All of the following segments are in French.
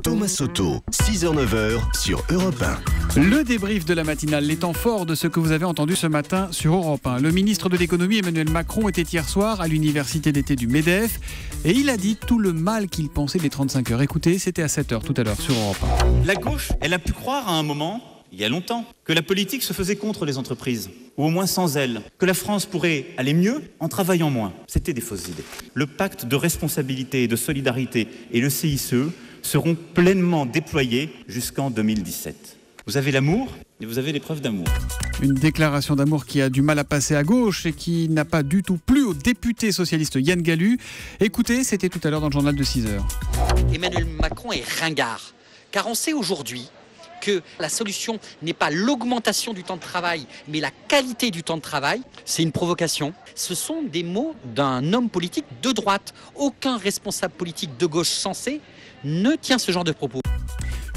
Thomas Soto, 6h-9h sur Europe 1. Le débrief de la matinale, les temps forts de ce que vous avez entendu ce matin sur Europe 1. Le ministre de l'économie Emmanuel Macron était hier soir à l'université d'été du MEDEF et il a dit tout le mal qu'il pensait des 35 heures. Écoutez, c'était à 7h tout à l'heure sur Europe 1. La gauche, elle a pu croire à un moment, il y a longtemps, que la politique se faisait contre les entreprises, ou au moins sans elles, que la France pourrait aller mieux en travaillant moins. C'était des fausses idées. Le pacte de responsabilité et de solidarité et le CICE seront pleinement déployés jusqu'en 2017. Vous avez l'amour et vous avez les preuves d'amour. Une déclaration d'amour qui a du mal à passer à gauche et qui n'a pas du tout plu au député socialiste Yann Gallu. Écoutez, c'était tout à l'heure dans le journal de 6h. Emmanuel Macron est ringard, car on sait aujourd'hui que la solution n'est pas l'augmentation du temps de travail, mais la qualité du temps de travail. C'est une provocation. Ce sont des mots d'un homme politique de droite. Aucun responsable politique de gauche sensé ne tient ce genre de propos.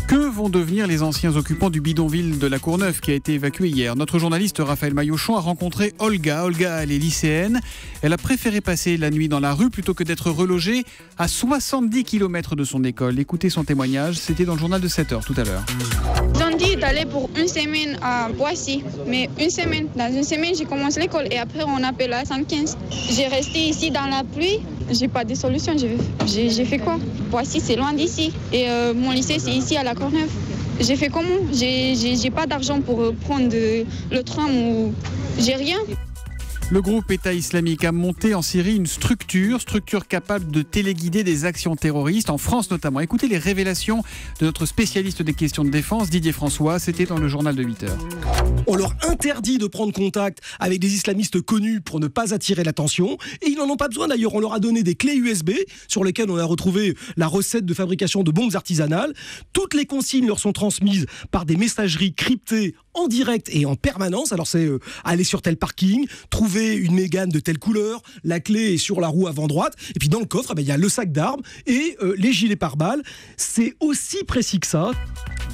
Que vont devenir les anciens occupants du bidonville de la Courneuve qui a été évacué hier ? Notre journaliste Raphaël Maillochon a rencontré Olga. Olga, elle est lycéenne. Elle a préféré passer la nuit dans la rue plutôt que d'être relogée à 70 km de son école. Écoutez son témoignage, c'était dans le journal de 7h tout à l'heure. Ils ont dit d'aller pour une semaine à Boissy, mais dans une semaine j'ai commencé l'école et après on appelle à 115. J'ai resté ici dans la pluie, j'ai pas de solution, j'ai fait quoi ? Boissy c'est loin d'ici et mon lycée c'est ici à la Courneuve. J'ai fait comment ? J'ai pas d'argent pour prendre le tram ou j'ai rien. Le groupe État islamique a monté en Syrie une structure capable de téléguider des actions terroristes, en France notamment. Écoutez les révélations de notre spécialiste des questions de défense, Didier François, c'était dans le journal de 8h. On leur interdit de prendre contact avec des islamistes connus pour ne pas attirer l'attention, et ils n'en ont pas besoin d'ailleurs. On leur a donné des clés USB sur lesquelles on a retrouvé la recette de fabrication de bombes artisanales. Toutes les consignes leur sont transmises par des messageries cryptées en direct et en permanence. Alors c'est aller sur tel parking, trouver une Mégane de telle couleur, la clé est sur la roue avant droite, et puis dans le coffre, il y a le sac d'armes et les gilets pare-balles. C'est aussi précis que ça.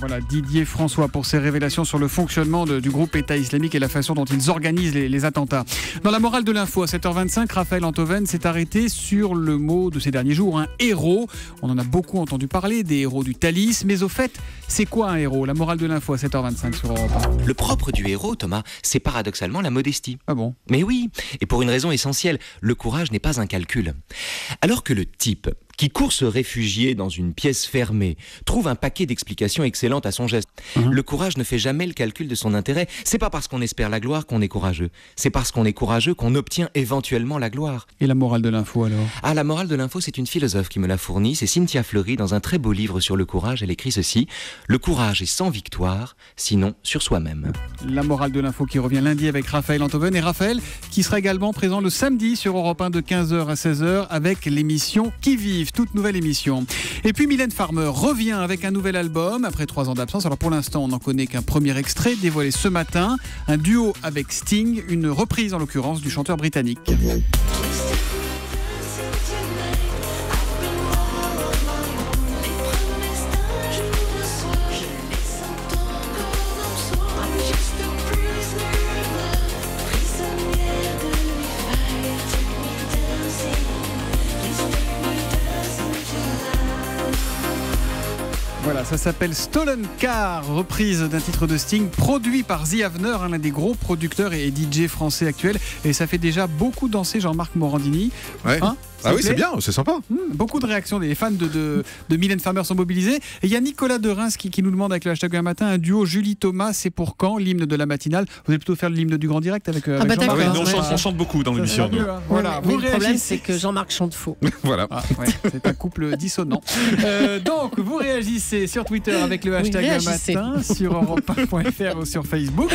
Voilà, Didier François pour ses révélations sur le fonctionnement du groupe État islamique et la façon dont ils organisent les attentats. Dans la morale de l'info, à 7h25, Raphaël Antoven s'est arrêté sur le mot de ces derniers jours, un héros. On en a beaucoup entendu parler, des héros du Thalys, mais au fait, c'est quoi un héros ? La morale de l'info à 7h25 sur Europe 1. Le propre du héros, Thomas, c'est paradoxalement la modestie. Ah bon ? Mais oui, et pour une raison essentielle, le courage n'est pas un calcul. Alors que le type qui court se réfugier dans une pièce fermée, trouve un paquet d'explications excellentes à son geste. Le courage ne fait jamais le calcul de son intérêt. C'est pas parce qu'on espère la gloire qu'on est courageux. C'est parce qu'on est courageux qu'on obtient éventuellement la gloire. Et la morale de l'info alors ? Ah, la morale de l'info, c'est une philosophe qui me l'a fournie. C'est Cynthia Fleury dans un très beau livre sur le courage. Elle écrit ceci: le courage est sans victoire, sinon sur soi-même. La morale de l'info qui revient lundi avec Raphaël Antoven. Et Raphaël qui sera également présent le samedi sur Europe 1 de 15h à 16h avec l'émission Qui vive, toute nouvelle émission. Et puis Mylène Farmer revient avec un nouvel album après 3 ans d'absence. Alors pour l'instant, on n'en connaît qu'un premier extrait dévoilé ce matin. Un duo avec Sting, une reprise en l'occurrence du chanteur britannique. Voilà, ça s'appelle Stolen Car, reprise d'un titre de Sting, produit par The Avener, l'un des gros producteurs et DJ français actuels. Et ça fait déjà beaucoup danser Jean-Marc Morandini. Ouais. Hein, ah oui, c'est bien, c'est sympa. Beaucoup de réactions, les fans de Mylène Farmer sont mobilisés. Et il y a Nicolas de Reims qui nous demande avec le hashtag un matin, un duo Julie-Thomas, c'est pour quand l'hymne de la matinale ? Vous allez plutôt faire l'hymne du Grand Direct avec Jean-Marc. Ah oui, on chante beaucoup dans l'émission. Voilà, le problème, c'est que Jean-Marc chante faux. Voilà. Ah, ouais, c'est un couple dissonant. Donc, vous réagissez sur Twitter avec le hashtag un matin, sur europe1.fr ou sur Facebook.